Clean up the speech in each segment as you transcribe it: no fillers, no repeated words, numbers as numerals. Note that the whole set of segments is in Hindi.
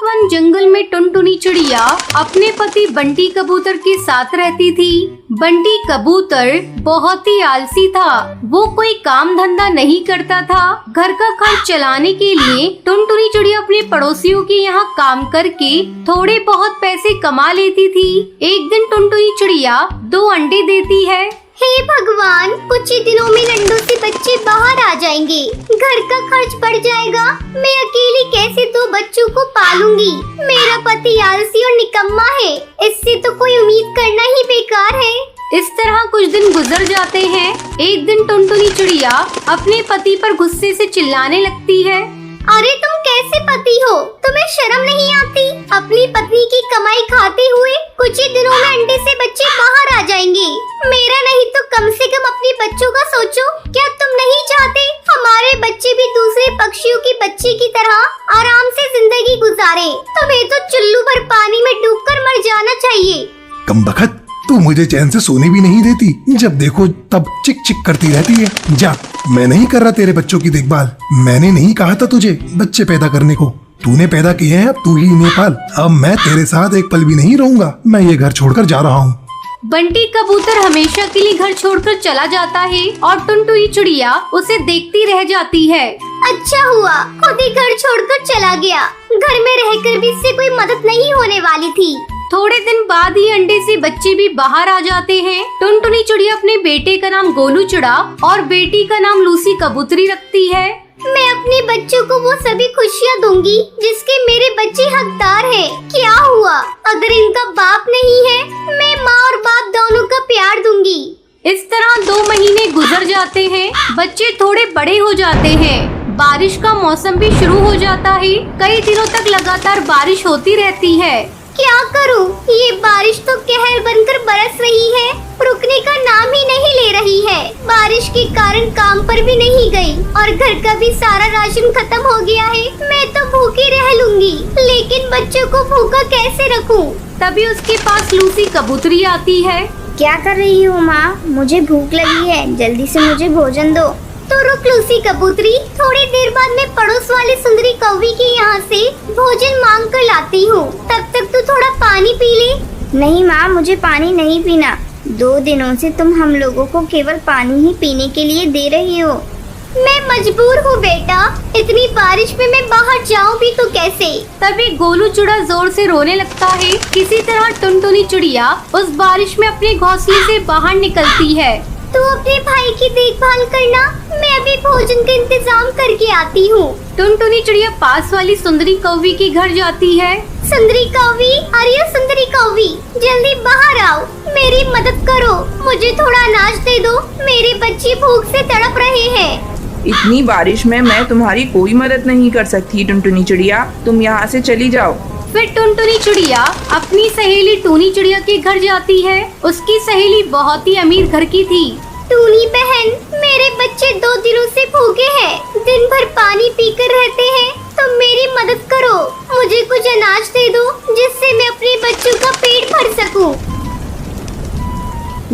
वन जंगल में टुनटुनी चिड़िया अपने पति बंटी कबूतर के साथ रहती थी। बंटी कबूतर बहुत ही आलसी था। वो कोई काम धंधा नहीं करता था। घर का खर्च चलाने के लिए टुनटुनी चिड़िया अपने पड़ोसियों के यहाँ काम करके थोड़े बहुत पैसे कमा लेती थी। एक दिन टुनटुनी चिड़िया 2 अंडे देती है। हे भगवान, कुछ ही दिनों में अंडों से बच्चे बाहर आ जाएंगे, घर का खर्च बढ़ जाएगा। मैं अकेली कैसे 2 बच्चों को पालूंगी? मेरा पति आलसी और निकम्मा है, इससे तो कोई उम्मीद करना ही बेकार है। इस तरह कुछ दिन गुजर जाते हैं। एक दिन टुनटुनी चिड़िया अपने पति पर गुस्से से चिल्लाने लगती है। अरे तुम कैसे पति हो? तुम्हें शर्म नहीं आती? अपनी पत्नी की कमाई खाते हुए कुछ ही दिनों में अंडे से बच्चे बाहर आ जाएंगे। मेरा नहीं तो कम से कम अपने बच्चों का सोचो। क्या तुम नहीं चाहते हमारे बच्चे भी दूसरे पक्षियों के बच्चे की तरह आराम से जिंदगी गुजारे? तुम्हें तो चुल्लू भर पानी में डूबकर मर जाना चाहिए। कमबख्त, तू मुझे चैन से सोने भी नहीं देती। जब देखो तब चिक चिक करती रहती है। जा, मैं नहीं कर रहा तेरे बच्चों की देखभाल। मैंने नहीं कहा था तुझे बच्चे पैदा करने को। तूने पैदा किए हैं, अब तू ही इन्हें पाल। अब मैं तेरे साथ एक पल भी नहीं रहूंगा। मैं ये घर छोड़कर जा रहा हूँ। बंटी कबूतर हमेशा के लिए घर छोड़कर चला जाता है और टुनटुनी चिड़िया उसे देखती रह जाती है। अच्छा हुआ खुद ही घर छोड़कर चला गया। घर में रहकर भी इससे कोई मदद नहीं होने वाली थी। थोड़े दिन बाद ही अंडे से बच्चे भी बाहर आ जाते हैं। टुनटुनी चिड़िया अपने बेटे का नाम गोलू चिड़ा और बेटी का नाम लूसी कबूतरी रखती है। मैं अपने बच्चों को वो सभी खुशियाँ दूंगी जिसके मेरे बच्चे हकदार हैं। क्या हुआ अगर इनका बाप नहीं है? मैं माँ और बाप दोनों का प्यार दूंगी। इस तरह 2 महीने गुजर जाते हैं। बच्चे थोड़े बड़े हो जाते हैं। बारिश का मौसम भी शुरू हो जाता है। कई दिनों तक लगातार बारिश होती रहती है। क्या करूं? ये बारिश तो कहर बनकर बरस रही है, रुकने का नाम ही नहीं ले रही है। बारिश के कारण काम पर भी नहीं गई और घर का भी सारा राशन खत्म हो गया है। मैं तो भूखी रह लूंगी, लेकिन बच्चों को भूखा कैसे रखूं? तभी उसके पास लूसी कबूतरी आती है। क्या कर रही हो माँ? मुझे भूख लगी है, जल्दी से मुझे भोजन दो। तो रुक लूसी कबूतरी, थोड़ी देर बाद मैं पड़ोस वाली सुंदरी कौवी के यहाँ से भोजन मांग कर लाती हूँ। तब तक तू थोड़ा पानी पी ले। नहीं माँ, मुझे पानी नहीं पीना। 2 दिनों से तुम हम लोगों को केवल पानी ही पीने के लिए दे रही हो। मैं मजबूर हूँ बेटा, इतनी बारिश में मैं बाहर जाऊँ भी तो कैसे? तभी गोलू चिड़ा जोर से रोने लगता है। किसी तरह टुनटुनी चिड़िया उस बारिश में अपने घोंसले से बाहर निकलती है। तू अपने भाई की देखभाल करना, मैं अभी भोजन का इंतजाम करके आती हूँ। टुनटुनी चिड़िया पास वाली सुंदरी कौवी के घर जाती है। सुंदरी कौवी, अरे सुंदरी कौवी, जल्दी बाहर आओ, मेरी मदद करो। मुझे थोड़ा अनाज दे दो, मेरे बच्चे भूख से तड़प रहे हैं। इतनी बारिश में मैं तुम्हारी कोई मदद नहीं कर सकती टुनटुनी चिड़िया, तुम यहाँ से चली जाओ। फिर टुनटुनी चिड़िया अपनी सहेली टूनी चिड़िया के घर जाती है। उसकी सहेली बहुत ही अमीर घर की थी। टूनी बहन, मेरे बच्चे 2 दिनों से भूखे हैं, दिन भर पानी पीकर रहते हैं। तुम मेरी मदद करो, मुझे कुछ अनाज दे दो जिससे मैं अपने बच्चों का पेट भर सकूं।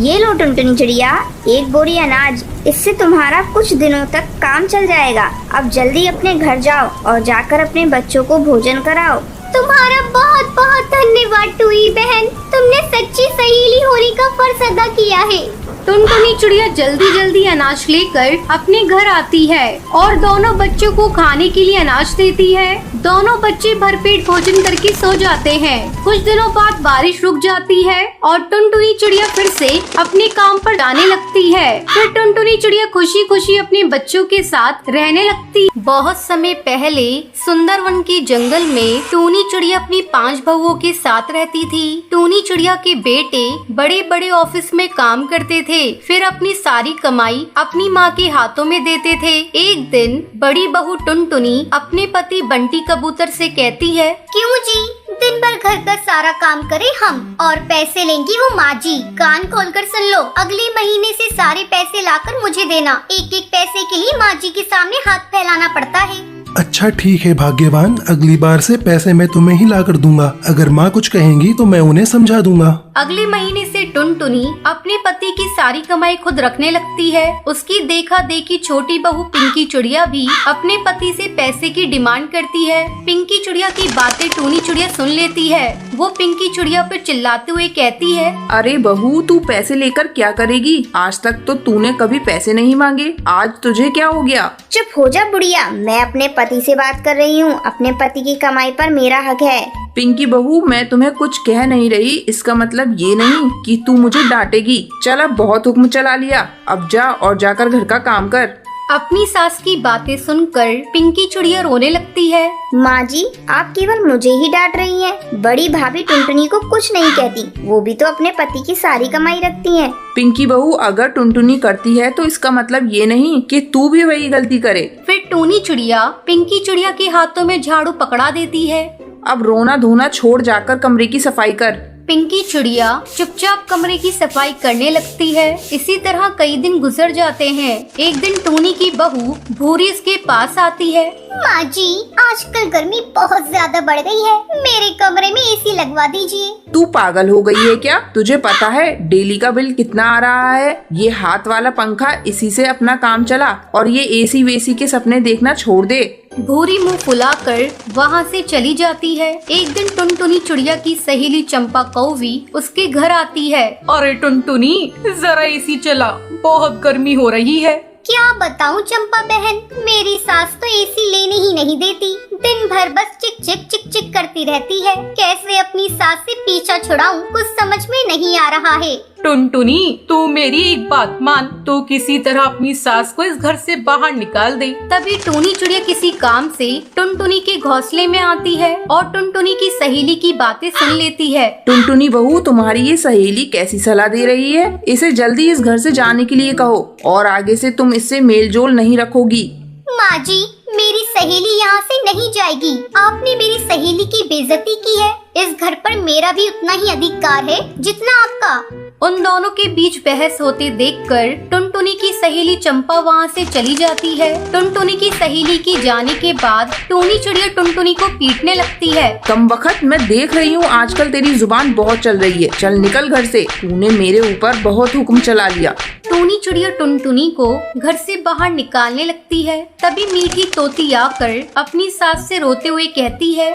ये लो टुनटुनी चिड़िया, 1 बोरी अनाज, इससे तुम्हारा कुछ दिनों तक काम चल जाएगा। अब जल्दी अपने घर जाओ और जाकर अपने बच्चों को भोजन कराओ। तुम्हारा बहुत बहुत धन्यवाद टूई बहन, तुमने सच्ची सहेली होने का फर्ज अदा किया है। टुनटुनी चिड़िया जल्दी जल्दी अनाज लेकर अपने घर आती है और दोनों बच्चों को खाने के लिए अनाज देती है। दोनों बच्चे भरपेट भोजन करके सो जाते हैं। कुछ दिनों बाद बारिश रुक जाती है और टुनटुनी चिड़िया फिर से अपने काम पर जाने लगती है। फिर टुनटुनी चिड़िया खुशी खुशी अपने बच्चों के साथ रहने लगती। बहुत समय पहले सुंदरवन के जंगल में टूनी चिड़िया अपनी 5 बहुओं के साथ रहती थी। टूनी चिड़िया के बेटे बड़े बड़े ऑफिस में काम करते थे, फिर अपनी सारी कमाई अपनी माँ के हाथों में देते थे। एक दिन बड़ी बहू टुनटुनी अपने पति बंटी कबूतर से कहती है, क्यों जी, दिन भर घर का सारा काम करे हम और पैसे लेंगी वो माँ जी। कान खोलकर सुन लो, अगले महीने से सारे पैसे लाकर मुझे देना। 1-1 पैसे के लिए माँ जी के सामने हाथ फैलाना पड़ता है। अच्छा ठीक है भाग्यवान, अगली बार से पैसे मैं तुम्हें ही ला कर दूंगा। अगर माँ कुछ कहेंगी तो मैं उन्हें समझा दूंगा। अगले महीने से टुनटुनी अपने पति की सारी कमाई खुद रखने लगती है। उसकी देखा देखी छोटी बहू पिंकी चिड़िया भी अपने पति से पैसे की डिमांड करती है। पिंकी चिड़िया की बातें टूनी चिड़िया सुन लेती है। वो पिंकी चिड़िया पर चिल्लाते हुए कहती है, अरे बहू, तू पैसे लेकर क्या करेगी? आज तक तो तूने कभी पैसे नहीं मांगे, आज तुझे क्या हो गया? चुप हो जा बुढ़िया, मैं अपने पति से बात कर रही हूँ। अपने पति की कमाई पर मेरा हक है। पिंकी बहू, मैं तुम्हें कुछ कह नहीं रही, इसका मतलब ये नहीं कि तू मुझे डांटेगी। चल अब बहुत हुक्म चला लिया, अब जा और जाकर घर का काम कर। अपनी सास की बातें सुनकर पिंकी चिड़िया रोने लगती है। माँ जी, आप केवल मुझे ही डांट रही हैं। बड़ी भाभी टुनटुनी को कुछ नहीं कहती, वो भी तो अपने पति की सारी कमाई रखती हैं। पिंकी बहू, अगर टुनटुनी करती है तो इसका मतलब ये नहीं कि तू भी वही गलती करे। फिर टूनी चिड़िया पिंकी चिड़िया के हाथों में झाड़ू पकड़ा देती है। अब रोना धोना छोड़, जाकर कमरे की सफाई कर। पिंकी चिड़िया चुपचाप कमरे की सफाई करने लगती है। इसी तरह कई दिन गुजर जाते हैं। एक दिन टूनी की बहू भूरी इसके पास आती है। माँ जी, आजकल गर्मी बहुत ज्यादा बढ़ गई है, मेरे कमरे में एसी लगवा दीजिए। तू पागल हो गई है क्या? तुझे पता है डेली का बिल कितना आ रहा है? ये हाथ वाला पंखा, इसी से अपना काम चला और ये एसी वेसी के सपने देखना छोड़ दे। भूरी मुंह फुलाकर वहाँ से चली जाती है। एक दिन टुनटुनी चिड़िया की सहेली चंपा कौवी उसके घर आती है। अरे टुनटुनी, जरा एसी चला, बहुत गर्मी हो रही है। क्या बताऊँ चंपा बहन, मेरी सास तो एसी लेने ही नहीं देती। दिन भर बस चिक चिक चिक चिक करती रहती है। कैसे अपनी सास से पीछा छुड़ाऊं, कुछ समझ में नहीं आ रहा है। टुनटुनी, तू मेरी एक बात मान, तू किसी तरह अपनी सास को इस घर से बाहर निकाल दे। तभी टूनी चिड़िया किसी काम से टुनटुनी के घोंसले में आती है और टुनटुनी की सहेली की बातें सुन लेती है। टुनटुनी बहू, तुम्हारी ये सहेली कैसी सलाह दे रही है? इसे जल्दी इस घर से जाने के लिए कहो और आगे से तुम इससे मेल जोल नहीं रखोगी। माँ जी, मेरी सहेली यहाँ से नहीं जाएगी। आपने मेरी सहेली की बेइज्जती की है। इस घर पर मेरा भी उतना ही अधिकार है जितना आपका। उन दोनों के बीच बहस होते देखकर टुनटुनी की सहेली चंपा वहाँ से चली जाती है। टुनटुनी की सहेली की जाने के बाद टूनी चिड़िया टुनटुनी को पीटने लगती है। कमबख्त, मैं देख रही हूँ आजकल तेरी जुबान बहुत चल रही है। चल निकल घर से, तूने मेरे ऊपर बहुत हुक्म चला लिया। टूनी चिड़िया टुनटुनी को घर से बाहर निकालने लगती है। तभी मीठी तोती आकर अपनी सास से रोते हुए कहती है,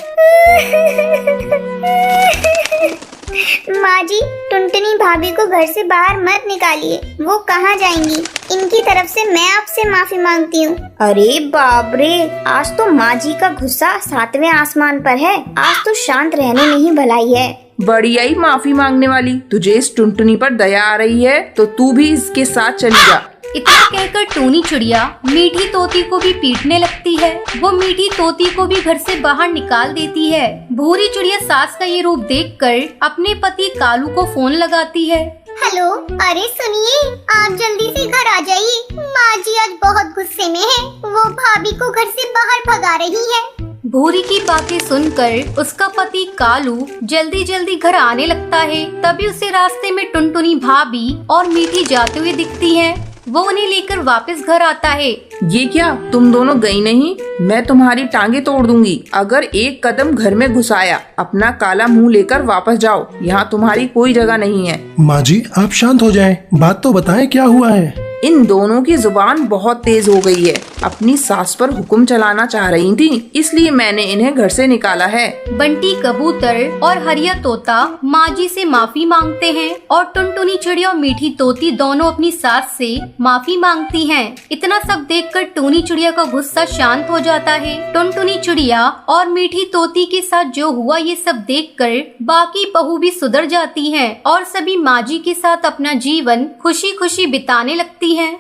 माँ जी, टुनटुनी भाभी को घर से बाहर मत निकालिए, वो कहाँ जाएंगी? इनकी तरफ से मैं आपसे माफी मांगती हूँ। अरे बाप रे, आज तो माँ जी का गुस्सा 7वें आसमान पर है। आज तो शांत रहने में ही भलाई है। बड़ी आई माफी मांगने वाली, तुझे इस टुनटुनी पर दया आ रही है तो तू भी इसके साथ चली जा। इतना कहकर टूनी चिड़िया मीठी तोती को भी पीटने लगती है। वो मीठी तोती को भी घर से बाहर निकाल देती है। भूरी चिड़िया सास का ये रूप देखकर अपने पति कालू को फोन लगाती है। हेलो, अरे सुनिए, आप जल्दी से घर आ जाइए। माँ जी आज बहुत गुस्से में है, वो भाभी को घर से बाहर भगा रही है। भूरी की बातें सुनकर उसका पति कालू जल्दी जल्दी घर आने लगता है। तभी उसे रास्ते में टुनटुनी भाभी और मीठी जाते हुए दिखती हैं। वो उन्हें लेकर वापस घर आता है। ये क्या, तुम दोनों गई नहीं? मैं तुम्हारी टांगे तोड़ दूंगी अगर एक कदम घर में घुसाया। अपना काला मुंह लेकर वापस जाओ, यहाँ तुम्हारी कोई जगह नहीं है। माँ जी, आप शांत हो जाएं, बात तो बताएं क्या हुआ है। इन दोनों की जुबान बहुत तेज हो गई है। अपनी सास पर हुक्म चलाना चाह रही थी, इसलिए मैंने इन्हें घर से निकाला है। बंटी कबूतर और हरिया तोता माँ जी से माफी मांगते हैं और टुनटुनी चिड़िया और मीठी तोती दोनों अपनी सास से माफी मांगती हैं। इतना सब देखकर टूनी चिड़िया का गुस्सा शांत हो जाता है। टुनटुनी चिड़िया और मीठी तोती के साथ जो हुआ ये सब देखकर बाकी बहू भी सुधर जाती हैं और सभी माँ जी के साथ अपना जीवन खुशी खुशी बिताने लगती हैं।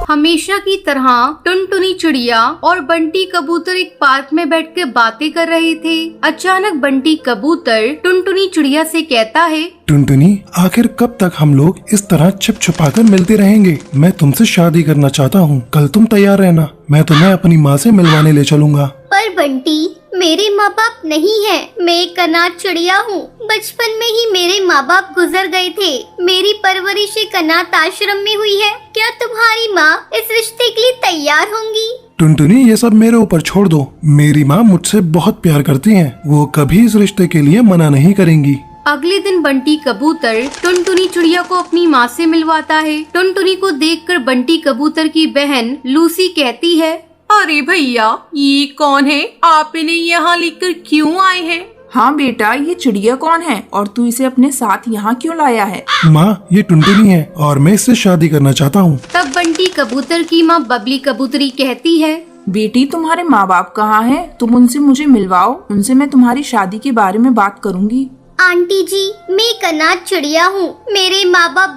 हमेशा की तरह टुनटुनी चिड़िया और बंटी कबूतर एक पार्क में बैठकर बातें कर रहे थे। अचानक बंटी कबूतर टुनटुनी चिड़िया से कहता है, टुनटुनी, आखिर कब तक हम लोग इस तरह छिप छुपाकर मिलते रहेंगे? मैं तुमसे शादी करना चाहता हूँ। कल तुम तैयार रहना, मैं तुम्हें अपनी माँ से मिलवाने ले चलूंगा। पर बंटी, मेरे माँ बाप नहीं है, मैं एक अनाथ चिड़िया हूँ। बचपन में ही मेरे माँ बाप गुजर गए थे। मेरी परवरिश एक अनाथ आश्रम में हुई है। क्या तुम्हारी माँ इस रिश्ते के लिए तैयार होंगी? टुनटुनी, ये सब मेरे ऊपर छोड़ दो। मेरी माँ मुझसे बहुत प्यार करती हैं। वो कभी इस रिश्ते के लिए मना नहीं करेंगी। अगले दिन बंटी कबूतर टुनटुनी चिड़िया को अपनी माँ से मिलवाता है। टुनटुनी को देखकर बंटी कबूतर की बहन लूसी कहती है, अरे भैया, ये कौन है? आप इन्हें यहाँ लेकर क्यों आए हैं? हाँ बेटा, ये चिड़िया कौन है और तू इसे अपने साथ यहाँ क्यों लाया है? माँ, ये टुनटुनी है और मैं इससे शादी करना चाहता हूँ। तब बंटी कबूतर की माँ बबली कबूतरी कहती है, बेटी, तुम्हारे माँ बाप कहाँ हैं? तुम उनसे मुझे मिलवाओ। उनसे मैं तुम्हारी शादी के बारे में बात करूँगी। आंटी जी, मैं एक अनाथ चिड़िया हूँ। मेरे माँ बाप